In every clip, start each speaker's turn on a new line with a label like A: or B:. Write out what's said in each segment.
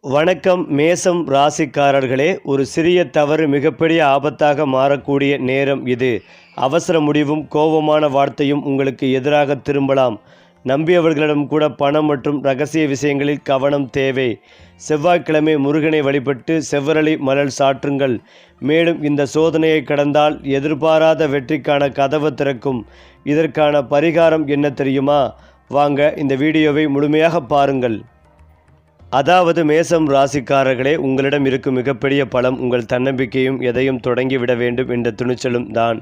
A: வணக்கம் மேசம் ராசிக்காரர்களே, ஒரு சிறிய தவறு மிகப்பெரிய ஆபத்தாக மாறக்கூடிய நேரம் இது. அவசர முடிவும் கோபமான வார்த்தையும் உங்களுக்கு எதிராக திரும்பலாம். நம்பியவர்களிடம் கூட பணம் மற்றும் இரகசிய விஷயங்களில் கவனம் தேவை. செவ்வாய்க்கிழமை முருகனை வழிபட்டு செவ்வரளி மலர் சாற்றுங்கள். மேலும் இந்த சோதனையை கடந்தால் எதிர்பாராத வெற்றிக்கான கதவு திறக்கும். இதற்கான பரிகாரம் என்ன தெரியுமா? வாங்க இந்த வீடியோவை முழுமையாக பாருங்கள். அதாவது மேசம் ராசிக்காரர்களே, உங்களிடம் இருக்கும் மிகப்பெரிய பலம் உங்கள் தன்னம்பிக்கையும் எதையும் தொடங்கிவிட வேண்டும் என்ற துணிச்சலும் தான்.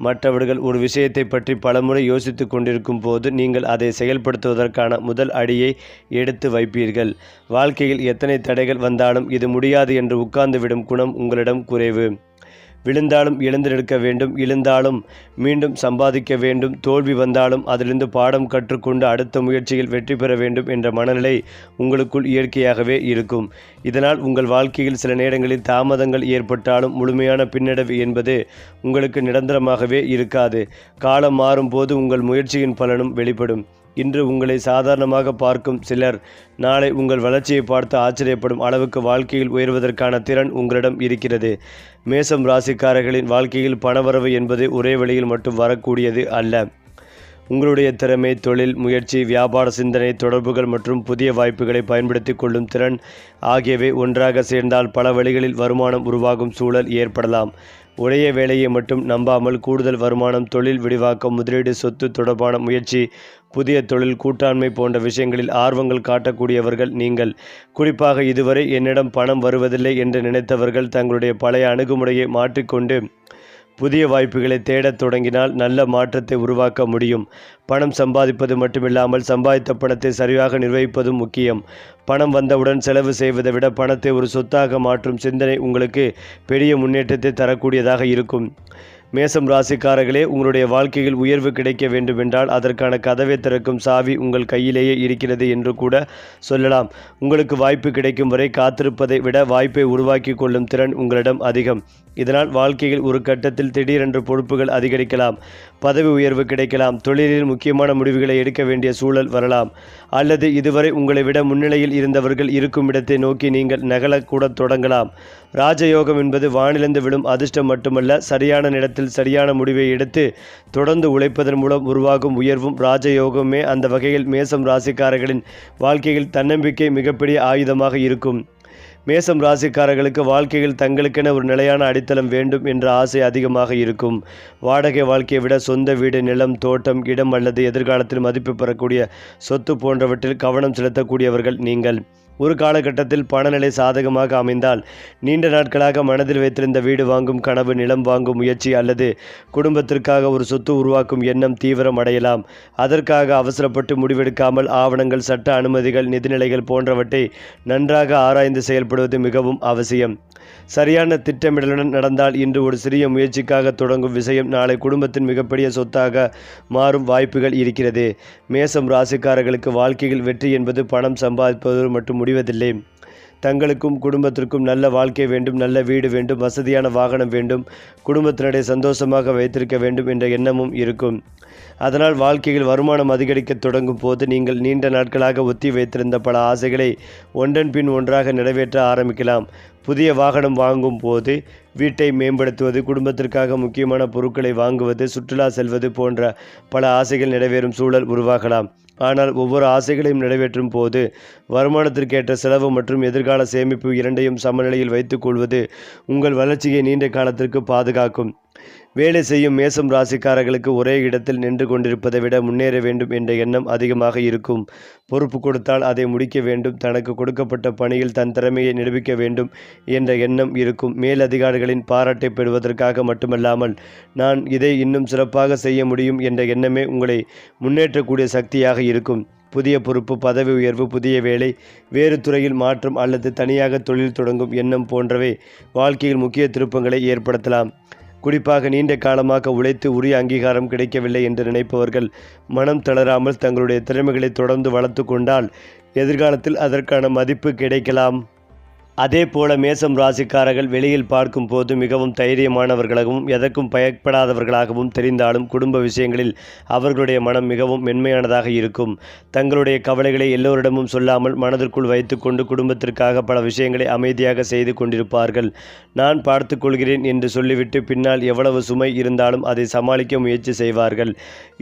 A: மற்றவர்கள் ஒரு விஷயத்தை பற்றி பலமுறை யோசித்து கொண்டிருக்கும் போது நீங்கள் அதை செயல்படுத்துவதற்கான முதல் அடியை எடுத்து வைப்பீர்கள். வாழ்க்கையில் எத்தனை தடைகள் வந்தாலும் இது முடியாது என்று உட்கார்ந்துவிடும் குணம் உங்களிடம் குறைவு. விழுந்தாலும் எழுந்திருக்க வேண்டும், இழுந்தாலும் மீண்டும் சம்பாதிக்க வேண்டும், தோல்வி வந்தாலும் அதிலிருந்து பாடம் கற்றுக்கொண்டு அடுத்த முயற்சியில் வெற்றி பெற வேண்டும் என்ற மனநிலை உங்களுக்குள் இயற்கையாகவே இருக்கும். இதனால் உங்கள் வாழ்க்கையில் சில நேரங்களில் தாமதங்கள் ஏற்பட்டாலும் முழுமையான பின்னடைவு என்பது உங்களுக்கு நிரந்தரமாகவே இருக்காது. காலம் மாறும்போது உங்கள் முயற்சியின் பலனும் வெளிப்படும். இன்று உங்களை சாதாரணமாக பார்க்கும் சிலர் நாளை உங்கள் வளர்ச்சியை பார்த்து ஆச்சரியப்படும் அளவுக்கு வாழ்க்கையில் உயர்வதற்கான திறன் உங்களிடம் இருக்கிறது. மேசம் ராசிக்காரர்களின் வாழ்க்கையில் பணவரவு என்பது ஒரே வழியில் மட்டும் வரக்கூடியது அல்ல. உங்களுடைய திறமை, தொழில் முயற்சி, வியாபார சிந்தனை, தொடர்புகள் மற்றும் புதிய வாய்ப்புகளை பயன்படுத்தி கொள்ளும் திறன் ஆகியவை ஒன்றாக சேர்ந்தால் பல வழிகளில் வருமானம் உருவாகும் சூழல் ஏற்படலாம். ஒரே வேலையை மட்டும் நம்பாமல் கூடுதல் வருமானம், தொழில் விரிவாக்கம், முதலீடு, சொத்து தொடர்பான முயற்சி, புதிய தொழில், கூட்டாண்மை போன்ற விஷயங்களில் ஆர்வங்கள் காட்டக்கூடியவர்கள் நீங்கள். குறிப்பாக இதுவரை என்னிடம் பணம் வருவதில்லை என்று நினைத்தவர்கள் தங்களுடைய பழைய அணுகுமுறையை மாற்றிக்கொண்டு புதிய வாய்ப்புகளை தேடத் தொடங்கினால் நல்ல மாற்றத்தை உருவாக்க முடியும். பணம் சம்பாதிப்பது மட்டுமில்லாமல் சம்பாதித்த பணத்தை சரியாக நிர்வகிப்பதும் முக்கியம். பணம் வந்தவுடன் செலவு செய்வதை விட பணத்தை ஒரு சொத்தாக மாற்றும் சிந்தனை உங்களுக்கு பெரிய முன்னேற்றத்தை தரக்கூடியதாக இருக்கும். மேசம் ராசிக்காரர்களே, உங்களுடைய வாழ்க்கையில் உயர்வு கிடைக்க வேண்டுமென்றால் அதற்கான கதவை திறக்கும் சாவி உங்கள் கையிலேயே இருக்கிறது என்று கூட சொல்லலாம். உங்களுக்கு வாய்ப்பு கிடைக்கும் வரை காத்திருப்பதை விட வாய்ப்பை உருவாக்கி கொள்ளும் திறன் உங்களிடம் அதிகம். இதனால் வாழ்க்கையில் ஒரு கட்டத்தில் திடீரென்று பொறுப்புகள் அதிகரிக்கலாம், பதவி உயர்வு கிடைக்கலாம், தொழிலில் முக்கியமான முடிவுகளை எடுக்க வேண்டிய சூழல் வரலாம், அல்லது இதுவரை உங்களை விட முன்னிலையில் இருந்தவர்கள் இருக்கும் இடத்தை நோக்கி நீங்கள் நகலக்கூட தொடங்கலாம். ராஜயோகம் என்பது வானிலிருந்து விழும் அதிர்ஷ்டம் மட்டுமல்ல, சரியான நேரத்தில் சரியான முடிவை எடுத்து தொடர்ந்து உழைப்பதன் மூலம் உருவாகும் உயர்வும் ராஜயோகமே. அந்த வகையில் மேசம் ராசிக்காரர்களின் வாழ்க்கையில் தன்னம்பிக்கை மிகப்பெரிய ஆயுதமாக இருக்கும். மேசம் ராசிக்காரர்களுக்கு வாழ்க்கையில் தங்களுக்கென ஒரு நிலையான அடித்தளம் வேண்டும் என்ற ஆசை அதிகமாக இருக்கும். வாடகை வாழ்க்கையை விட சொந்த வீடு, நிலம், தோட்டம், இடம் அல்லது எதிர்காலத்தில் மதிப்பு பெறக்கூடிய சொத்து போன்றவற்றில் கவனம் செலுத்தக்கூடியவர்கள் நீங்கள். ஒரு காலகட்டத்தில் பணநிலை சாதகமாக அமைந்தால் நீண்ட நாட்களாக மனதில் வைத்திருந்த வீடு வாங்கும் கனவு, நிலம் வாங்கும் முயற்சி அல்லது குடும்பத்திற்காக ஒரு சொத்து உருவாக்கும் எண்ணம் தீவிரம் அடையலாம். அதற்காக அவசரப்பட்டு முடிவெடுக்காமல் ஆவணங்கள், சட்ட அனுமதிகள், நிதிநிலைகள் போன்றவற்றை நன்றாக ஆராய்ந்து செயல்படுவது மிகவும் அவசியம். சரியான திட்டமிடலுடன் நடந்தால் இன்று ஒரு சிறிய முயற்சிக்காக தொடங்கும் விஷயம் நாளை குடும்பத்தின் மிகப்பெரிய சொத்தாக மாறும் வாய்ப்புகள் இருக்கிறது. மேசம் ராசிக்காரர்களுக்கு வாழ்க்கையில் வெற்றி என்பது பணம் சம்பாதிப்பது மட்டும் முடிவதில்லை. தங்களுக்கும் குடும்பத்திற்கும் நல்ல வாழ்க்கை வேண்டும், நல்ல வீடு வேண்டும், வசதியான வாகனம் வேண்டும், குடும்பத்தினரை சந்தோஷமாக வைத்திருக்க வேண்டும் என்ற எண்ணமும் இருக்கும். அதனால் வாழ்க்கையில் வருமானம் அதிகரிக்க தொடங்கும் போது நீங்கள் நீண்ட நாட்களாக ஒத்தி வைத்திருந்த பல ஆசைகளை ஒன்றன் பின் ஒன்றாக நிறைவேற்ற ஆரம்பிக்கலாம். புதிய வாகனம் வாங்கும் போது வீட்டை மேம்படுத்துவது, குடும்பத்திற்காக முக்கியமான பொருட்களை வாங்குவது, சுற்றுலா செல்வது போன்ற பல ஆசைகள் நிறைவேறும் சூழல் உருவாகலாம். ஆனால் ஒவ்வொரு ஆசைகளையும் நிறைவேற்றும் போது வருமானத்திற்கேற்ற செலவு மற்றும் எதிர்கால சேமிப்பு இரண்டையும் சமநிலையில் வைத்துக் கொள்வது உங்கள் வளர்ச்சியை நீண்ட காலத்திற்கு பாதுகாக்கும். வேலை செய்யும் மேசம் ராசிக்காரர்களுக்கு ஒரே இடத்தில் நின்று கொண்டிருப்பதை விட முன்னேற வேண்டும் என்ற எண்ணம் அதிகமாக இருக்கும். பொறுப்பு கொடுத்தால் அதை முடிக்க வேண்டும், தனக்கு கொடுக்கப்பட்ட பணியில் தன் திறமையை நிரூபிக்க வேண்டும் என்ற எண்ணம் இருக்கும். மேலதிகாரிகளின் பாராட்டை பெறுவதற்காக மட்டுமல்லாமல் நான் இதை இன்னும் சிறப்பாக செய்ய முடியும் என்ற எண்ணமே உங்களை முன்னேற்றக்கூடிய சக்தியாக இருக்கும். புதிய பொறுப்பு, பதவி உயர்வு, புதிய வேலை, வேறு துறையில் மாற்றம் அல்லது தனியாக தொழில் தொடங்கும் எண்ணம் போன்றவை வாழ்க்கையில் முக்கிய திருப்பங்களை ஏற்படுத்தலாம். குறிப்பாக நீண்ட காலமாக உழைத்து உரிய அங்கீகாரம் கிடைக்கவில்லை என்று நினைப்பவர்கள் மனம் தளராமல் தங்களுடைய திறமைகளை தொடர்ந்து வளர்த்து கொண்டால் எதிர்காலத்தில் அதற்கான மதிப்பு கிடைக்கலாம். அதே போல மேசம் ராசிக்காரர்கள் வெளியில் பார்க்கும் போது மிகவும் தைரியமானவர்களாகவும் எதற்கும் பயப்படாதவர்களாகவும் தெரிந்தாலும் குடும்ப விஷயங்களில் அவர்களுடைய மனம் மிகவும் மென்மையானதாக இருக்கும். தங்களுடைய கவலைகளை எல்லோரிடமும் சொல்லாமல் மனதிற்குள் வைத்துக்கொண்டு குடும்பத்திற்காக பல விஷயங்களை அமைதியாக செய்து கொண்டிருப்பார்கள். நான் பார்த்து கொள்கிறேன் என்று சொல்லிவிட்டு பின்னால் எவ்வளவு சுமை இருந்தாலும் அதை சமாளிக்க முயற்சி செய்வார்கள்.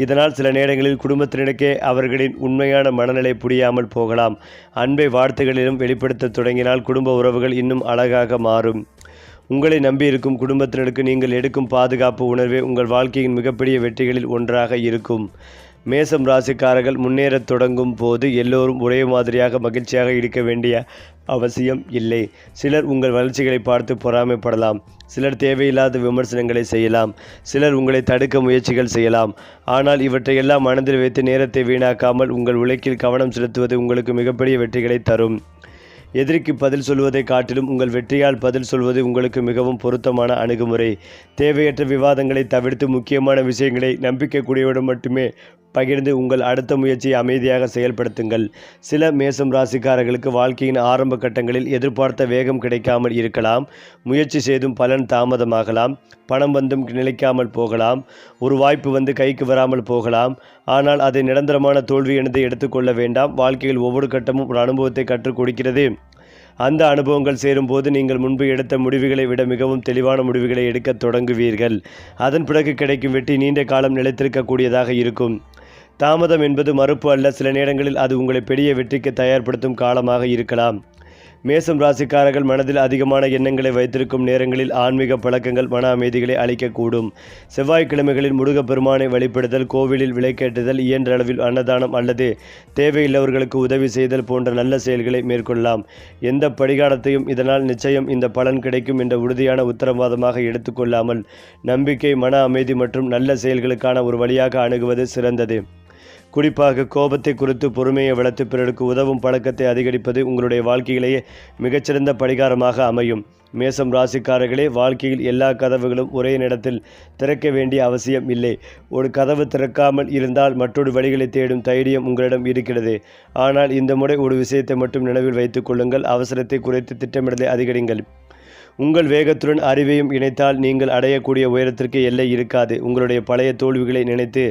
A: இதனால் சில நேரங்களில் குடும்பத்தினருக்கே அவர்களின் உண்மையான மனநிலை புரியாமல் போகலாம். அன்பை வார்த்தைகளிலும் வெளிப்படுத்த தொடங்கினால் குடும்ப உறவுகள் இன்னும் அழகாக மாறும். உங்களை நம்பியிருக்கும் குடும்பத்தினருக்கு நீங்கள் எடுக்கும் பாதுகாப்பு உணர்வே உங்கள் வாழ்க்கையின் மிகப்பெரிய வெற்றிகளில் ஒன்றாக இருக்கும். மேசம் ராசிக்காரர்கள் முன்னேறத் தொடங்கும் போது எல்லோரும் ஒரே மாதிரியாக மகிழ்ச்சியாக இருக்க வேண்டிய அவசியம் இல்லை. சிலர் உங்கள் வளர்ச்சிகளை பார்த்து பொறாமைப்படலாம், சிலர் தேவையில்லாத விமர்சனங்களை செய்யலாம், சிலர் உங்களை தடுக்க முயற்சிகள் செய்யலாம். ஆனால் இவற்றையெல்லாம் மனதில் வைத்து நேரத்தை வீணாக்காமல் உங்கள் உழைப்பில் கவனம் செலுத்துவது உங்களுக்கு மிகப்பெரிய வெற்றிகளை தரும். எதிரிக்கு பதில் சொல்வதை காட்டிலும் உங்கள் வெற்றியால் பதில் சொல்வது உங்களுக்கு மிகவும் பொருத்தமான அணுகுமுறை. தேவையற்ற விவாதங்களை தவிர்த்து முக்கியமான விஷயங்களை நம்பிக்கைக்குரியவுடன் மட்டுமே பகிர்ந்து உங்கள் அடுத்த முயற்சியை அமைதியாக செயல்படுத்துங்கள். சில மேசம் ராசிக்காரர்களுக்கு வாழ்க்கையின் ஆரம்ப கட்டங்களில் எதிர்பார்த்த வேகம் கிடைக்காமல் இருக்கலாம். முயற்சி செய்தும் பலன் தாமதமாகலாம். பணம் வந்தும் நிலைக்காமல் போகலாம். ஒரு வாய்ப்பு வந்து கைக்கு வராமல் போகலாம். ஆனால் அதை நிரந்தரமான தோல்வி என்று எடுத்துக்கொள்ள வேண்டாம். வாழ்க்கையில் ஒவ்வொரு கட்டமும் ஒரு அனுபவத்தை கற்றுக் கொடுக்கிறது. அந்த அனுபவங்கள் சேரும்போது நீங்கள் முன்பு எடுத்த முடிவுகளை விட மிகவும் தெளிவான முடிவுகளை எடுக்க தொடங்குவீர்கள். அதன் பிறகு கிடைக்கும் வெற்றி நீண்ட காலம் நிலைத்திருக்கக்கூடியதாக இருக்கும். தாமதம் என்பது மறுப்பு அல்ல. சில நேரங்களில் அது உங்களை பெரிய வெற்றிக்கு தயார்படுத்தும் காலமாக இருக்கலாம். மேசம் ராசிக்காரர்கள் மனதில் அதிகமான எண்ணங்களை வைத்திருக்கும் நேரங்களில் ஆன்மீக பழக்கங்கள் மன அமைதிகளை அளிக்கக்கூடும். செவ்வாய்க்கிழமைகளில் முருகப்பெருமானை வழிபடுதல், கோவிலில் விளக்கேற்றுதல், இயன்ற அளவில் அன்னதானம் அல்லது தேவையில்லவர்களுக்கு உதவி செய்தல் போன்ற நல்ல செயல்களை மேற்கொள்ளலாம். எந்த பரிகாரத்தையும் இதனால் நிச்சயம் இந்த பலன் கிடைக்கும் என்ற உறுதியான உத்தரவாதமாக எடுத்துக்கொள்ளாமல் நம்பிக்கை, மன அமைதி மற்றும் நல்ல செயல்களுக்கான ஒரு வழியாக அணுகுவது சிறந்தது. குறிப்பாக கோபத்தை குறித்து பொறுமையை வளர்த்து பிறருக்கு உதவும் பழக்கத்தை அதிகரிப்பது உங்களுடைய வாழ்க்கையிலேயே மிகச்சிறந்த பரிகாரமாக அமையும். மேசம் ராசிக்காரர்களே, வாழ்க்கையில் எல்லா கதவுகளும் ஒரே நேரத்தில் திறக்க வேண்டிய அவசியம் இல்லை. ஒரு கதவு திறக்காமல் இருந்தால் மற்றொரு வழிகளை தேடும் தைரியம் உங்களிடம் இருக்கிறது. ஆனால் இந்த முறை ஒரு விஷயத்தை மட்டும் நினைவில் வைத்துக் கொள்ளுங்கள். அவசரத்தை குறைத்து திட்டமிடலை அதிகரிங்கள். உங்கள் வேகத்துடன் அறிவையும் இணைத்தால் நீங்கள் அடையக்கூடிய உயரத்திற்கு எல்லை இருக்காது. உங்களுடைய பழைய தோல்விகளை நினைத்து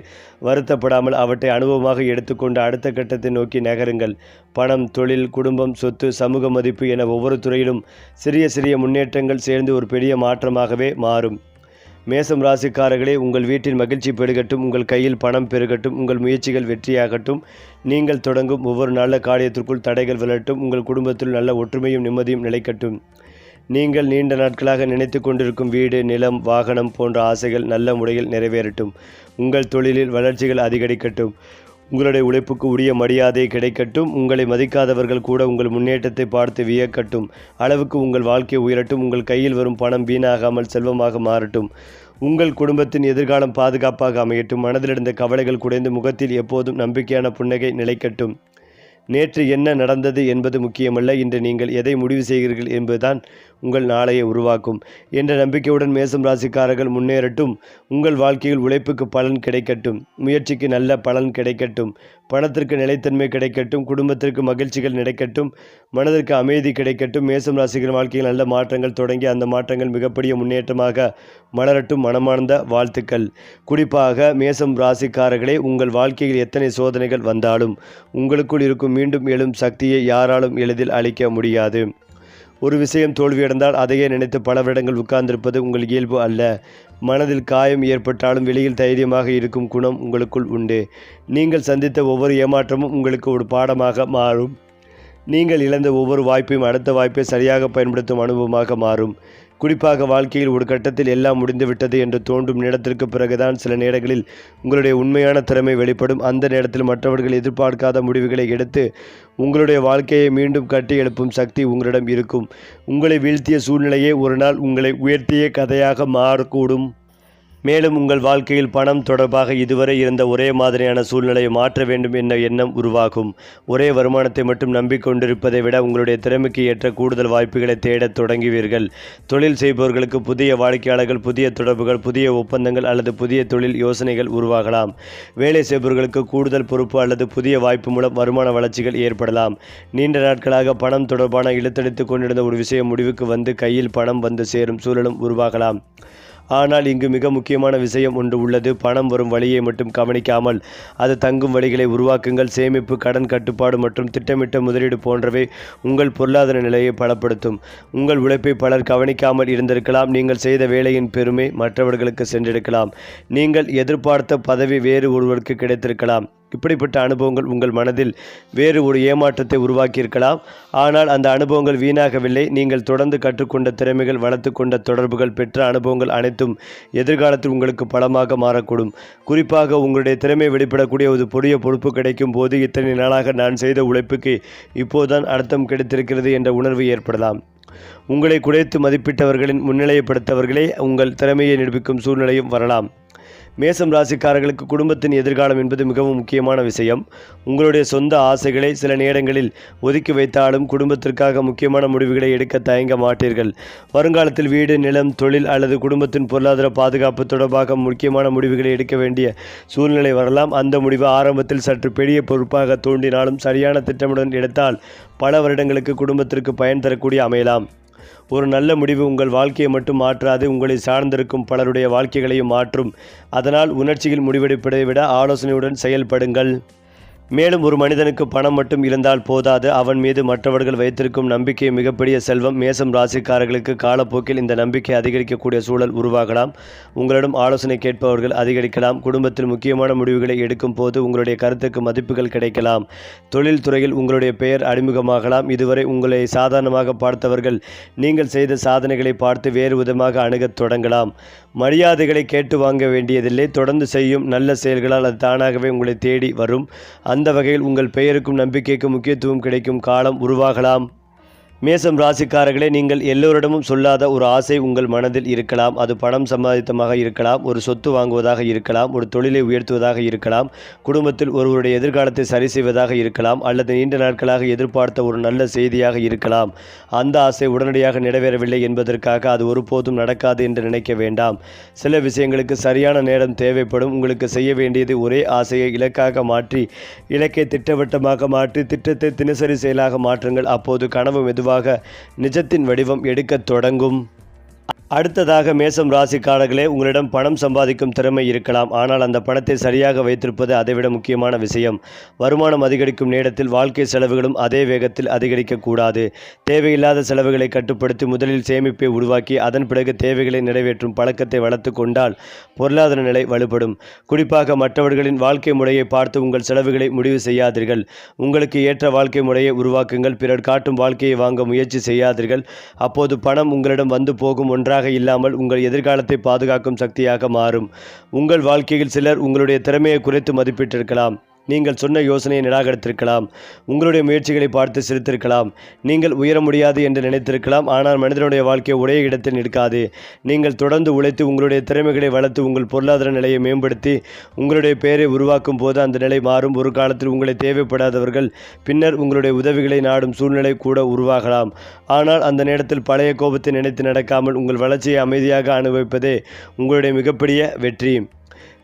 A: வருத்தப்படாமல் அவற்றை அனுபவமாக எடுத்துக்கொண்டு அடுத்த கட்டத்தை நோக்கி நகருங்கள். பணம், தொழில், குடும்பம், சொத்து, சமூக மதிப்பு என ஒவ்வொரு துறையிலும் சிறிய சிறிய முன்னேற்றங்கள் சேர்ந்து ஒரு பெரிய மாற்றமாகவே மாறும். மேசம் ராசிக்காரர்களே, உங்கள் வீட்டில் மகிழ்ச்சி பெருகட்டும், உங்கள் கையில் பணம் பெருகட்டும், உங்கள் முயற்சிகள் வெற்றியாகட்டும். நீங்கள் தொடங்கும் ஒவ்வொரு நல்ல காரியத்திற்குள் தடைகள் விலகட்டும். உங்கள் குடும்பத்தில் நல்ல ஒற்றுமையும் நிம்மதியும் நிலைக்கட்டும். நீங்கள் நீண்ட நாட்களாக நினைத்து கொண்டிருக்கும் வீடு, நிலம், வாகனம் போன்ற ஆசைகள் நல்ல முறையில் நிறைவேறட்டும். உங்கள் தொழிலில் வளர்ச்சிகள் அதிகரிக்கட்டும். உங்களுடைய உழைப்புக்கு உரிய மரியாதை கிடைக்கட்டும். உங்களை மதிக்காதவர்கள் கூட உங்கள் முன்னேற்றத்தை பார்த்து வியக்கட்டும். அளவுக்கு உங்கள் வாழ்க்கை உயரட்டும். உங்கள் கையில் வரும் பணம் வீணாகாமல் செல்வமாக மாறட்டும். உங்கள் குடும்பத்தின் எதிர்காலம் பாதுகாப்பாக அமையட்டும். மனதிலிருந்த கவலைகள் குறைந்து முகத்தில் எப்போதும் நம்பிக்கையான புன்னகை நிலைக்கட்டும். நேற்று என்ன நடந்தது என்பது முக்கியமல்ல, இன்று நீங்கள் எதை முடிவு செய்கிறீர்கள் என்பதுதான் உங்கள் நாளையை உருவாக்கும் என்ற நம்பிக்கையுடன் மேசம் ராசிக்காரர்கள் முன்னேறட்டும். உங்கள் வாழ்க்கையில் உழைப்புக்கு பலன் கிடைக்கட்டும். முயற்சிக்கு நல்ல பலன் கிடைக்கட்டும். பணத்திற்கு நிலைத்தன்மை கிடைக்கட்டும். குடும்பத்திற்கு மகிழ்ச்சிகள் கிடைக்கட்டும். மனதிற்கு அமைதி கிடைக்கட்டும். மேசம் ராசிகள் வாழ்க்கையில் நல்ல மாற்றங்கள் தொடங்கி அந்த மாற்றங்கள் மிகப்பெரிய முன்னேற்றமாக மலரட்டும். மனமார்ந்த வாழ்த்துக்கள். குறிப்பாக மேசம் ராசிக்காரர்களே, உங்கள் வாழ்க்கையில் எத்தனை சோதனைகள் வந்தாலும் உங்களுக்குள் இருக்கும் மீண்டும் எழும் சக்தியை யாராலும் எளிதில் அழிக்க முடியாது. ஒரு விஷயம் தோல்வியடைந்தால் அதையே நினைத்து பல வருடங்கள் உட்கார்ந்திருப்பது உங்கள் இயல்பு அல்ல. மனதில் காயம் ஏற்பட்டாலும் வெளியில் தைரியமாக இருக்கும் குணம் உங்களுக்குள் உண்டு. நீங்கள் சந்தித்த ஒவ்வொரு ஏமாற்றமும் உங்களுக்கு ஒரு பாடமாக மாறும். நீங்கள் இழந்த ஒவ்வொரு வாய்ப்பையும் அடுத்த வாய்ப்பை சரியாக பயன்படுத்தும் அனுபவமாக மாறும். குறிப்பாக வாழ்க்கையில் ஒரு கட்டத்தில் எல்லாம் முடிந்துவிட்டது என்று தோன்றும் நேரத்திற்கு பிறகுதான் சில நேரங்களில் உங்களுடைய உண்மையான திறமை வெளிப்படும். அந்த நேரத்தில் மற்றவர்கள் எதிர்பார்க்காத முடிவுகளை எடுத்து உங்களுடைய வாழ்க்கையை மீண்டும் கட்டி எழுப்பும் சக்தி உங்களிடம் இருக்கும். உங்களை வீழ்த்திய சூழ்நிலையே ஒரு நாள் உங்களை உயர்த்திய கதையாக மாறக்கூடும். மேலும் உங்கள் வாழ்க்கையில் பணம் தொடர்பாக இதுவரை இருந்த ஒரே மாதிரியான சூழ்நிலையை மாற்ற வேண்டும் என்ற எண்ணம் உருவாகும். ஒரே வருமானத்தை மட்டும் நம்பிக்கொண்டிருப்பதை விட உங்களுடைய திறமைக்கு ஏற்ற கூடுதல் வாய்ப்புகளை தேடத் தொடங்குவீர்கள். தொழில் செய்பவர்களுக்கு புதிய வாடிக்கையாளர்கள், புதிய தொடர்புகள், புதிய ஒப்பந்தங்கள் அல்லது புதிய தொழில் யோசனைகள் உருவாகலாம். வேலை செய்பவர்களுக்கு கூடுதல் பொறுப்பு அல்லது புதிய வாய்ப்பு மூலம் வருமான வளர்ச்சிகள் ஏற்படலாம். நீண்ட நாட்களாக பணம் தொடர்பான இழுத்தடித்து கொண்டிருந்த ஒரு விஷயம் முடிவுக்கு வந்து கையில் பணம் வந்து சேரும் சூழலும் உருவாகலாம். ஆனால் இங்கு மிக முக்கியமான விஷயம் ஒன்று உள்ளது. பணம் வரும் வழியை மட்டும் கவனிக்காமல் அது தங்கும் வழிகளை உருவாக்குங்கள். சேமிப்பு, கடன் கட்டுப்பாடு மற்றும் திட்டமிட்ட முதலீடு போன்றவை உங்கள் பொருளாதார நிலையை பலப்படுத்தும். உங்கள் உழைப்பை பலர் கவனிக்காமல் இருந்திருக்கலாம். நீங்கள் செய்த வேலையின் பெருமை மற்றவர்களுக்கு சென்றிருக்கலாம். நீங்கள் எதிர்பார்த்த பதவி வேறு ஒருவருக்கு கிடைத்திருக்கலாம். இப்படிப்பட்ட அனுபவங்கள் உங்கள் மனதில் வேறு ஒரு ஏமாற்றத்தை உருவாக்கியிருக்கலாம். ஆனால் அந்த அனுபவங்கள் வீணாகவில்லை. நீங்கள் தொடர்ந்து கற்றுக்கொண்ட திறமைகள், வளர்த்து கொண்ட தொடர்புகள், பெற்ற அனுபவங்கள் அனைத்தும் எதிர்காலத்தில் உங்களுக்கு பலமாக மாறக்கூடும். குறிப்பாக உங்களுடைய திறமை வெளிப்படக்கூடிய ஒரு புதிய பொறுப்பு கிடைக்கும் போது இத்தனை நாளாக நான் செய்த உழைப்புக்கு இப்போதுதான் அர்த்தம் கிடைத்திருக்கிறது என்ற உணர்வு ஏற்படலாம். உங்களை குறைத்து மதிப்பிட்டவர்களின் முன்னிலைப்படுத்தவர்களே உங்கள் திறமையை நிரூபிக்கும் சூழ்நிலையும் வரலாம். மேசம் ராசிக்காரர்களுக்கு குடும்பத்தின் எதிர்காலம் என்பது மிகவும் முக்கியமான விஷயம். உங்களுடைய சொந்த ஆசைகளை சில நேரங்களில் ஒதுக்கி வைத்தாலும் குடும்பத்திற்காக முக்கியமான முடிவுகளை எடுக்க தயங்க மாட்டீர்கள். வருங்காலத்தில் வீடு, நிலம், தொழில் அல்லது குடும்பத்தின் பொருளாதார பாதுகாப்பு தொடர்பாக முக்கியமான முடிவுகளை எடுக்க வேண்டிய சூழ்நிலை வரலாம். அந்த முடிவு ஆரம்பத்தில் சற்று பெரிய பொறுப்பாக தோன்றினாலும் சரியான திட்டமிடன் எடுத்தால் பல வருடங்களுக்கு குடும்பத்திற்கு பயன் தரக்கூடிய அமையலாம். ஒரு நல்ல முடிவு உங்கள் வாழ்க்கையை மட்டும் மாற்றாது, உங்களை சார்ந்திருக்கும் பலருடைய வாழ்க்கைகளையும் மாற்றும். அதனால் உணர்ச்சியில் முடிவெடுப்பதை விட ஆலோசனையுடன் செயல்படுங்கள். மேலும் ஒரு மனிதனுக்கு பணம் மட்டும் இருந்தால் போதாது, அவன் மீது மற்றவர்கள் வைத்திருக்கும் நம்பிக்கை மிகப்பெரிய செல்வம். மேசம் ராசிக்காரர்களுக்கு காலப்போக்கில் இந்த நம்பிக்கை அதிகரிக்கக்கூடிய சூழல் உருவாகலாம். உங்களிடம் ஆலோசனை கேட்பவர்கள் அதிகரிக்கலாம். குடும்பத்தில் முக்கியமான முடிவுகளை எடுக்கும் போது உங்களுடைய கருத்துக்கு மதிப்புகள் கிடைக்கலாம். தொழில் துறையில் உங்களுடைய பெயர் அறிமுகமாகலாம். இதுவரை உங்களை சாதாரணமாக பார்த்தவர்கள் நீங்கள் செய்த சாதனைகளை பார்த்து வேறு விதமாக அணுகத் தொடங்கலாம். மரியாதைகளை கேட்டு வாங்க வேண்டியதில்லை. தொடர்ந்து செய்யும் நல்ல செயல்களால் அது தானாகவே உங்களை தேடி வரும். அந்த வகையில் உங்கள் பெயருக்கும் நம்பிக்கைக்கும் முக்கியத்துவம் கிடைக்கும் காலம் உருவாகலாம். மேசம் ராசிக்காரர்களே, நீங்கள் எல்லோரிடமும் சொல்லாத ஒரு ஆசை உங்கள் மனதில் இருக்கலாம். அது பணம் சம்பாதித்தமாக இருக்கலாம், ஒரு சொத்து வாங்குவதாக இருக்கலாம், ஒரு தொழிலை உயர்த்துவதாக இருக்கலாம், குடும்பத்தில் ஒருவருடைய எதிர்காலத்தை சரி செய்வதாக இருக்கலாம், அல்லது நீண்ட நாட்களாக எதிர்பார்த்த ஒரு நல்ல செய்தியாக இருக்கலாம். அந்த ஆசை உடனடியாக நிறைவேறவில்லை என்பதற்காக அது ஒருபோதும் நடக்காது என்று நினைக்க வேண்டாம். சில விஷயங்களுக்கு சரியான நேரம் தேவைப்படும். உங்களுக்கு செய்ய வேண்டியது ஒரே ஆசையை இலக்காக மாற்றி, இலக்கை திட்டவட்டமாக மாற்றி, திட்டத்தை தினசரி செயலாக மாற்றுங்கள். அப்போது கனவு மெதுவாக நிஜத்தின் வடிவம் எடுக்கத் தொடங்கும். அடுத்ததாக மேசம் ராசிக்காரர்களே, உங்களிடம் பணம் சம்பாதிக்கும் திறமை இருக்கலாம். ஆனால் அந்த பணத்தை சரியாக வைத்திருப்பது அதைவிட முக்கியமான விஷயம். வருமானம் அதிகரிக்கும் நேரத்தில் வாழ்க்கை செலவுகளும் அதே வேகத்தில் அதிகரிக்கக்கூடாது. தேவையில்லாத செலவுகளை கட்டுப்படுத்தி முதலில் சேமிப்பை உருவாக்கி அதன் பிறகு தேவைகளை நிறைவேற்றும் பழக்கத்தை வளர்த்து கொண்டால் பொருளாதார நிலை வலுப்படும். குறிப்பாக மற்றவர்களின் வாழ்க்கை முறையை பார்த்து உங்கள் செலவுகளை முடிவு செய்யாதீர்கள். உங்களுக்கு ஏற்ற வாழ்க்கை முறையை உருவாக்குங்கள். பிறர் காட்டும் வாழ்க்கையை வாங்க முயற்சி செய்யாதீர்கள். அப்போது பணம் உங்களிடம் வந்து போகும் ஒன்றாக இல்லாமல் உங்கள் எதிர்காலத்தை பாதுகாக்கும் சக்தியாக மாறும். உங்கள் வாழ்க்கையில் சிலர் உங்களுடைய திறமையை குறைத்து மதிப்பிட்டிருக்கலாம். நீங்கள் சொன்ன யோசனையை நிராகரித்திருக்கலாம். உங்களுடைய முயற்சிகளை பார்த்து சிரித்திருக்கலாம். நீங்கள் உயர முடியாது என்று நினைத்திருக்கலாம். ஆனால் மனிதனுடைய வாழ்க்கை ஒரே இடத்தில் நிற்காது. நீங்கள் தொடர்ந்து உழைத்து உங்களுடைய திறமைகளை வளர்த்து உங்கள் பொருளாதார நிலையை மேம்படுத்தி உங்களுடைய பெயரை உருவாக்கும் போது அந்த நிலை மாறும். ஒரு காலத்தில் உங்களை தேவைப்படாதவர்கள் பின்னர் உங்களுடைய உதவிகளை நாடும் சூழ்நிலை கூட உருவாகலாம். ஆனால் அந்த நேரத்தில் பழைய கோபத்தை நினைத்து நடக்காமல் உங்கள் வளர்ச்சியை அமைதியாக அனுபவிப்பதே உங்களுடைய மிகப்பெரிய வெற்றி.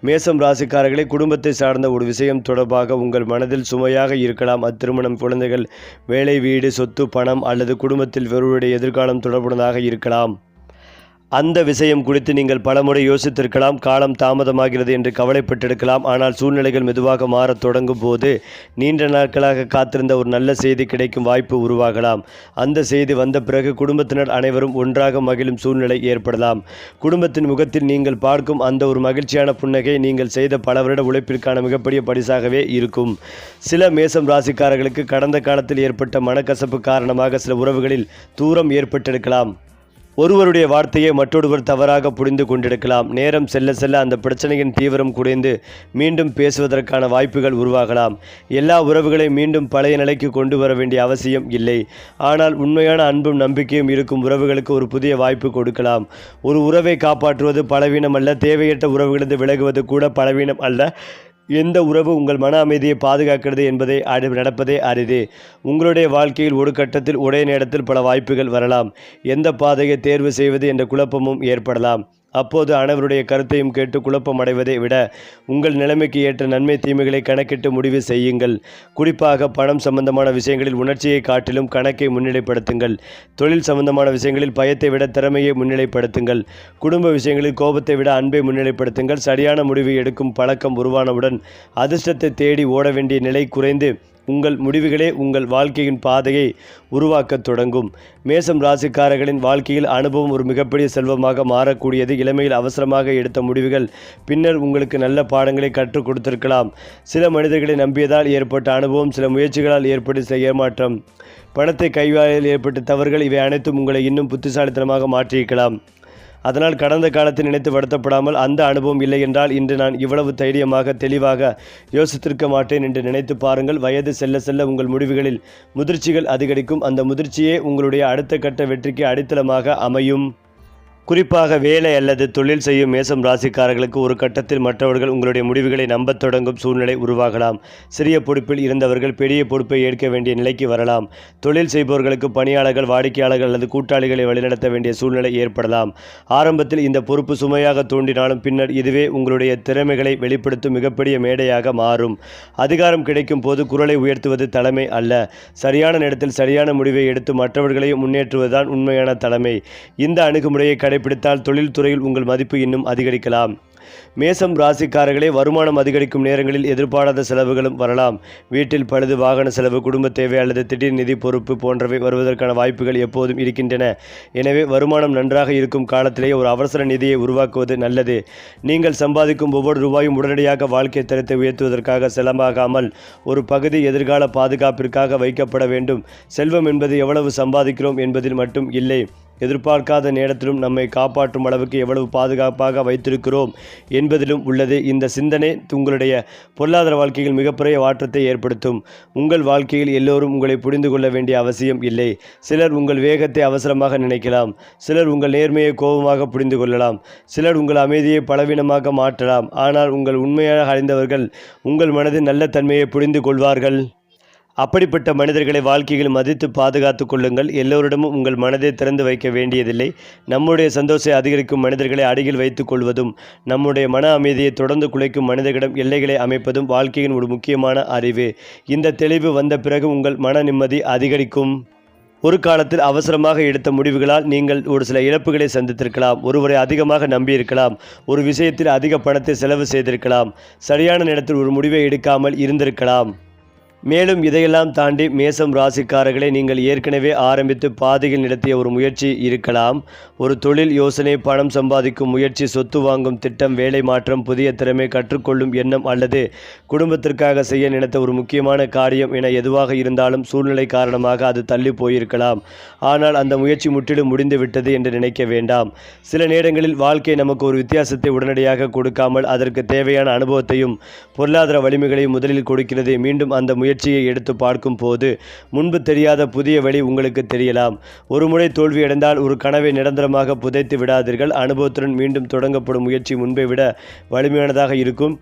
A: மேசம் ராசிக்காரர்களை, குடும்பத்தை சார்ந்த ஒரு விஷயம் தொடர்பாக உங்கள் மனதில் சுமையாக இருக்கலாம். திருமணம், குழந்தைகள், வேலை, வீடு, சொத்து, பணம் அல்லது குடும்பத்தில் ஒருவருடைய எதிர்காலம் தொடர்புடையதாக இருக்கலாம். அந்த விஷயம் குறித்து நீங்கள் பலமுறை யோசித்திருக்கலாம். காலம் தாமதமாகிறது என்று கவலைப்பட்டிருக்கலாம். ஆனால் சூழ்நிலைகள் மெதுவாக மாறத் தொடங்கும் போது நீண்ட நாட்களாக காத்திருந்த ஒரு நல்ல செய்தி கிடைக்கும் வாய்ப்பு உருவாகலாம். அந்த செய்தி வந்த பிறகு குடும்பத்தினர் அனைவரும் ஒன்றாக மகிழும் சூழ்நிலை ஏற்படலாம். குடும்பத்தின் முகத்தில் நீங்கள் பார்க்கும் அந்த ஒரு மகிழ்ச்சியான புன்னகை நீங்கள் செய்த பல வருட உழைப்பிற்கான மிகப்பெரிய பரிசாகவே இருக்கும். சில மேசம் ராசிக்காரர்களுக்கு கடந்த காலத்தில் ஏற்பட்ட மனக்கசப்பு காரணமாக சில உறவுகளில் தூரம் ஏற்பட்டிருக்கலாம். ஒருவருடைய வார்த்தையை மற்றொருவர் தவறாக புரிந்து கொண்டிருக்கலாம். நேரம் செல்ல செல்ல அந்த பிரச்சனையின் தீவிரம் குறைந்து மீண்டும் பேசுவதற்கான வாய்ப்புகள் உருவாகலாம். எல்லா உறவுகளையும் மீண்டும் பழைய நிலைக்கு கொண்டு வர வேண்டிய அவசியம் இல்லை. ஆனால் உண்மையான அன்பும் நம்பிக்கையும் இருக்கும் உறவுகளுக்கு ஒரு புதிய வாய்ப்பு கொடுக்கலாம். ஒரு உறவை காப்பாற்றுவது பலவீனம் அல்ல. தேவையற்ற உறவுகளிலிருந்து விலகுவது கூட பலவீனம் அல்ல. எந்த உறவு உங்கள் மன அமைதியை பாதுகாக்கிறது என்பதை நடப்பதே அரிது. உங்களுடைய வாழ்க்கையில் ஒரு கட்டத்தில் ஒரே நேரத்தில் பல வாய்ப்புகள் வரலாம். எந்த பாதையை தேர்வு செய்வது என்ற குழப்பமும் ஏற்படலாம். அப்போது அனைவருடைய கருத்தையும் கேட்டு குழப்பம் அடைவதை விட உங்கள் நிலைமைக்கு ஏற்ற நன்மை தீமைகளை கணக்கிட்டு முடிவு செய்யுங்கள். குறிப்பாக பணம் சம்பந்தமான விஷயங்களில் உணர்ச்சியை காட்டிலும் கணக்கை முன்னிலைப்படுத்துங்கள். தொழில் சம்பந்தமான விஷயங்களில் பயத்தை விட திறமையை முன்னிலைப்படுத்துங்கள். குடும்ப விஷயங்களில் கோபத்தை விட அன்பை முன்னிலைப்படுத்துங்கள். சரியான முடிவு எடுக்கும் பழக்கம் உருவானவுடன் அதிர்ஷ்டத்தை தேடி ஓட வேண்டிய நிலை குறைந்து உங்கள் முடிவுகளே உங்கள் வாழ்க்கையின் பாதையை உருவாக்கத் தொடங்கும். மேசம் ராசிக்காரர்களின் வாழ்க்கையில் அனுபவம் ஒரு மிகப்பெரிய செல்வமாக மாறக்கூடியது. இளமையில் அவசரமாக எடுத்த முடிவுகள் பின்னர் உங்களுக்கு நல்ல பாடங்களை கற்றுக் கொடுத்திருக்கலாம். சில மனிதர்களை நம்பியதால் ஏற்பட்ட அனுபவம், சில முயற்சிகளால் ஏற்பட்ட சில ஏமாற்றம், பணத்தை கையாளில் ஏற்பட்ட தவறுகள், இவை அனைத்தும் உங்களை இன்னும் புத்திசாலித்தனமாக மாற்றியிருக்கலாம். அதனால் கடந்த காலத்தை நினைத்து வருத்தப்படாமல், அந்த அனுபவம் இல்லை என்றால் இன்று நான் இவ்வளவு தைரியமாக தெளிவாக யோசித்திருக்க மாட்டேன் என்று நினைத்து பாருங்கள். வயது செல்ல செல்ல உங்கள் முடிவுகளில் முதிர்ச்சிகள் அதிகரிக்கும். அந்த முதிர்ச்சியே உங்களுடைய அடுத்த கட்ட வெற்றிக்கு அடித்தளமாக அமையும். குறிப்பாக வேலை அல்லது தொழில் செய்யும் மேசம் ராசிக்காரர்களுக்கு ஒரு கட்டத்தில் மற்றவர்கள் உங்களுடைய முடிவுகளை நம்பத் தொடங்கும் சூழ்நிலை உருவாகலாம். சிறிய பொறுப்பில் இருந்தவர்கள் பெரிய பொறுப்பை ஏற்க வேண்டிய நிலைக்கு வரலாம். தொழில் செய்பவர்களுக்கு பணியாளர்கள், வாடிக்கையாளர்கள் அல்லது கூட்டாளிகளை வழிநடத்த வேண்டிய சூழ்நிலை ஏற்படலாம். ஆரம்பத்தில் இந்த பொறுப்பு சுமையாக தோன்றினாலும் பின்னர் இதுவே உங்களுடைய திறமைகளை வெளிப்படுத்தும் மிகப்பெரிய மேடையாக மாறும். அதிகாரம் கிடைக்கும் போது குரலை உயர்த்துவது தலைமை அல்ல. சரியான நேரத்தில் சரியான முடிவை எடுத்து மற்றவர்களையும் முன்னேற்றுவதுதான் உண்மையான தலைமை. இந்த அணுகுமுறையை பிடித்தால் தொழில்துறையில் உங்கள் மதிப்பு இன்னும் அதிகரிக்கலாம். மேசம் ராசிக்காரர்களே, வருமானம் அதிகரிக்கும் நேரங்களில் எதிர்பாராத செலவுகளும் வரலாம். வீட்டில் பழுது, வாகன செலவு, குடும்ப தேவை அல்லது திடீர் நிதி பொறுப்பு போன்றவை வருவதற்கான வாய்ப்புகள் எப்போதும் இருக்கின்றன. எனவே வருமானம் நன்றாக இருக்கும் காலத்திலேயே ஒரு அவசர நிதியை உருவாக்குவது நல்லது. நீங்கள் சம்பாதிக்கும் ஒவ்வொரு ரூபாயும் உடனடியாக வாழ்க்கை தரத்தை உயர்த்துவதற்காக செலவாகாமல் ஒரு பகுதி எதிர்கால பாதுகாப்பிற்காக வைக்கப்பட வேண்டும். செல்வம் என்பது எவ்வளவு சம்பாதிக்கிறோம் என்பதில் மட்டும் இல்லை, எதிர்பார்க்காத நேரத்திலும் நம்மை காப்பாற்றும் அளவுக்கு எவ்வளவு பாதுகாப்பாக வைத்திருக்கிறோம் என்பதிலும் உள்ளது. இந்த சிந்தனை உங்களுடைய பொருளாதார வாழ்க்கையில் மிகப்பெரிய மாற்றத்தை ஏற்படுத்தும். உங்கள் வாழ்க்கையில் எல்லோரும் உங்களை புரிந்து கொள்ள வேண்டிய அவசியம் இல்லை. சிலர் உங்கள் வேகத்தை அவசரமாக நினைக்கலாம். சிலர் உங்கள் நேர்மையை கோபமாக புரிந்து கொள்ளலாம். சிலர் உங்கள் அமைதியை பலவீனமாக மாற்றலாம். ஆனால் உங்கள் உண்மையாக அறிந்தவர்கள் உங்கள் மனதின் நல்ல தன்மையை புரிந்து கொள்வார்கள். அப்படிப்பட்ட மனிதர்களை வாழ்க்கையில் மதித்து பாதுகாத்து கொள்ளுங்கள். எல்லோரிடமும் உங்கள் மனதை திறந்து வைக்க வேண்டியதில்லை. நம்முடைய சந்தோஷத்தை அதிகரிக்கும் மனிதர்களை அருகில் வைத்துக் கொள்வதும், நம்முடைய மன அமைதியை தொடர்ந்து குலைக்கும் மனிதர்களிடம் எல்லைகளை அமைப்பதும் வாழ்க்கையின் ஒரு முக்கியமான அறிவு. இந்த தெளிவு வந்த பிறகு உங்கள் மன நிம்மதி அதிகரிக்கும். ஒரு காலத்தில் அவசரமாக எடுத்த முடிவுகளால் நீங்கள் ஒரு சில இழப்புகளை சந்தித்திருக்கலாம். ஒருவரை அதிகமாக நம்பியிருக்கலாம். ஒரு விஷயத்தில் அதிக பணத்தை செலவு செய்திருக்கலாம். சரியான நேரத்தில் ஒரு முடிவை எடுக்காமல் இருந்திருக்கலாம். மேலும் இதையெல்லாம் தாண்டி மேசம் ராசிக்காரர்களை, நீங்கள் ஏற்கனவே ஆரம்பித்து பாதையில் நடத்திய ஒரு முயற்சி இருக்கலாம். ஒரு தொழில் யோசனை, பணம் சம்பாதிக்கும் முயற்சி, சொத்து வாங்கும் திட்டம், வேலை மாற்றம், புதிய திறமை கற்றுக்கொள்ளும் எண்ணம் அல்லது குடும்பத்திற்காக செய்ய நினைத்த ஒரு முக்கியமான காரியம் என எதுவாக இருந்தாலும் சூழ்நிலை காரணமாக அது தள்ளி போயிருக்கலாம். ஆனால் அந்த முயற்சி முற்றிலும் முடிந்து விட்டது என்று நினைக்க வேண்டாம். சில நேரங்களில் வாழ்க்கை நமக்கு ஒரு வித்தியாசத்தை உடனடியாக கொடுக்காமல் அதற்கு தேவையான அனுபவத்தையும் பொருளாதார வலிமைகளையும் முதலில் கொடுக்கிறது. மீண்டும் அந்த முயற்சியை எடுத்து பார்க்கும் போது முன்பு தெரியாத புதிய வழி உங்களுக்கு தெரியலாம். ஒரு முறை தோல்வியடைந்தால் ஒரு கனவை நிரந்தரமாக புதைத்து விடாதீர்கள். அனுபவத்துடன் மீண்டும் தொடங்கப்படும் முயற்சி முன்பை விட வலிமையானதாக இருக்கும்.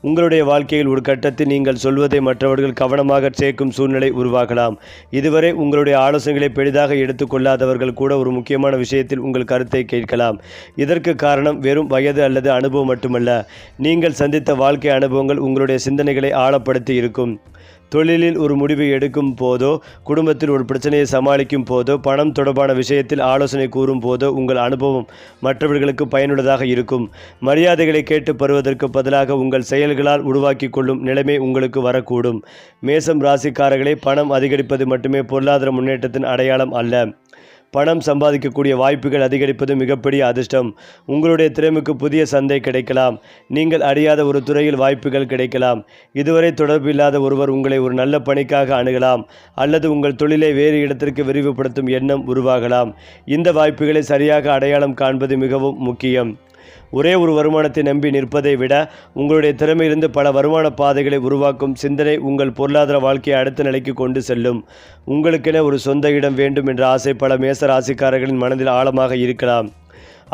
A: உங்களுடைய வாழ்க்கையில் ஒரு கட்டத்தில் நீங்கள் சொல்வதை மற்றவர்கள் கவனமாக சேர்க்கும் சூழ்நிலை உருவாகலாம். இதுவரை உங்களுடைய ஆலோசனைகளை பெரிதாக எடுத்துக்கொள்ளாதவர்கள் கூட ஒரு முக்கியமான விஷயத்தில் உங்கள் கருத்தை கேட்கலாம். இதற்கு காரணம் வெறும் வயது அல்லது அனுபவம் மட்டுமல்ல, நீங்கள் சந்தித்த வாழ்க்கை அனுபவங்கள் உங்களுடைய சிந்தனைகளை ஆழப்படுத்தி இருக்கும். தொழிலில் ஒரு முடிவை எடுக்கும் போதோ, குடும்பத்தில் ஒரு பிரச்சனையை சமாளிக்கும் போதோ, பணம் தொடர்பான விஷயத்தில் ஆலோசனை கூறும் போதோ உங்கள் அனுபவம் மற்றவர்களுக்கு பயனுள்ளதாக இருக்கும். மரியாதைகளை கேட்டு பெறுவதற்கு பதிலாக உங்கள் செயல்களால் உருவாக்கி கொள்ளும் நிலைமை உங்களுக்கு வரக்கூடும். மேசம் ராசிக்காரர்களை, பணம் அதிகரிப்பது மட்டுமே பொருளாதார முன்னேற்றத்தின் அடையாளம் அல்ல. பணம் சம்பாதிக்கக்கூடிய வாய்ப்புகள் அதிகரிப்பது மிகப்பெரிய அதிர்ஷ்டம். உங்களுடைய திறமைக்கு புதிய சந்தை கிடைக்கலாம். நீங்கள் அறியாத ஒரு துறையில் வாய்ப்புகள் கிடைக்கலாம். இதுவரை தொடர்பு இல்லாத ஒருவர் உங்களை ஒரு நல்ல பணிக்காக அணுகலாம் அல்லது உங்கள் தொழிலை வேறு இடத்திற்கு விரிவுபடுத்தும் எண்ணம் உருவாகலாம். இந்த வாய்ப்புகளை சரியாக அடையாளம் காண்பது மிகவும் முக்கியம். ஒரே ஒரு வருமானத்தை நம்பி நிற்பதை விட உங்களுடைய திறமையிலிருந்து பல வருமான பாதைகளை உருவாக்கும் சிந்தனை உங்கள் பொருளாதார வாழ்க்கையை அடுத்த நிலைக்கு கொண்டு செல்லும். உங்களுக்கென ஒரு சொந்த இடம் வேண்டும் என்ற ஆசை பல மேச ராசிக்காரர்களின் மனதில் ஆழமாக இருக்கலாம்.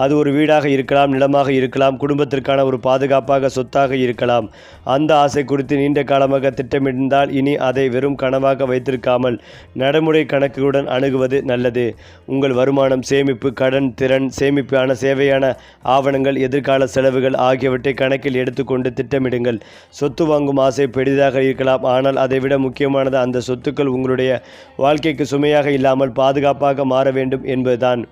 A: அது ஒரு வீடாக இருக்கலாம், நிலமாக இருக்கலாம், குடும்பத்திற்கான ஒரு பாதுகாப்பாக சொத்தாக இருக்கலாம். அந்த ஆசை குறித்து நீண்ட காலமாக திட்டமிட்டால் இனி அதை வெறும் கனவாக வைத்திருக்காமல் நடைமுறை கணக்குடன் அணுகுவது நல்லது. உங்கள் வருமானம், சேமிப்பு, கடன், திறன், சேமிப்பான சேவையான ஆவணங்கள், எதிர்கால செலவுகள் ஆகியவற்றை கணக்கில் எடுத்துக்கொண்டு திட்டமிடுங்கள். சொத்து வாங்கும் ஆசை பெரிதாக இருக்கலாம், ஆனால் அதைவிட முக்கியமானது அந்த சொத்துக்கள் உங்களுடைய வாழ்க்கைக்கு சுமையாக இல்லாமல் பாதுகாப்பாக மாற வேண்டும் என்பதுதான்.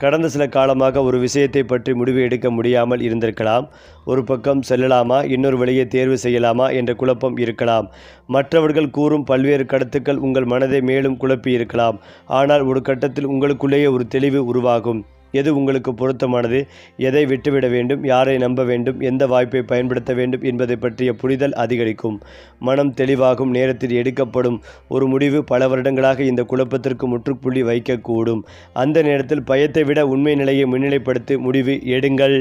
A: கடந்த சில காலமாக ஒரு விஷயத்தை பற்றி முடிவு எடுக்க முடியாமல் இருந்திருக்கலாம். ஒரு பக்கம் செல்லலாமா, இன்னொரு வழியை தேர்வு செய்யலாமா என்ற குழப்பம் இருக்கலாம். மற்றவர்கள் கூறும் பல்வேறு கருத்துக்கள் உங்கள் மனதை மேலும் குழப்பி இருக்கலாம். ஆனால் ஒரு கட்டத்தில் உங்களுக்குள்ளேயே ஒரு தெளிவு உருவாகும். எது உங்களுக்கு பொருத்தமானது, எதை விட்டுவிட வேண்டும், யாரை நம்ப வேண்டும், எந்த வாய்ப்பை பயன்படுத்த வேண்டும் என்பதை பற்றிய புரிதல் அதிகரிக்கும். மனம் தெளிவாகும் நேரத்தில் எடுக்கப்படும் ஒரு முடிவு பல வருடங்களாக இந்த குழப்பத்திற்கு முற்றுப்புள்ளி வைக்கக்கூடும். அந்த நேரத்தில் பயத்தை விட உண்மை நிலையை முன்னிலைப்படுத்தி முடிவு எடுங்கள்.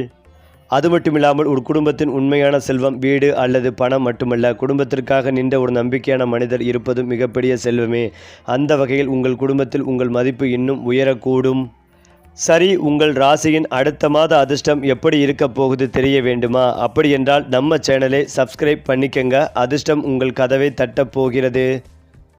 A: அது மட்டுமில்லாமல் ஒரு குடும்பத்தின் உண்மையான செல்வம் வீடு அல்லது பணம் மட்டுமல்ல, குடும்பத்திற்காக நின்ற ஒரு நம்பிக்கையான மனிதர் இருப்பதும் மிகப்பெரிய செல்வமே. அந்த வகையில் உங்கள் குடும்பத்தில் உங்கள் மதிப்பு இன்னும் உயரக்கூடும். சரி, உங்கள் ராசியின் அடுத்த மாத அதிர்ஷ்டம் எப்படி இருக்க போகுது தெரிய வேண்டுமா? அப்படி என்றால் நம்ம சேனலை சப்ஸ்கிரைப் பண்ணிக்கங்க. அதிர்ஷ்டம் உங்கள் கதவை தட்டப் போகிறது.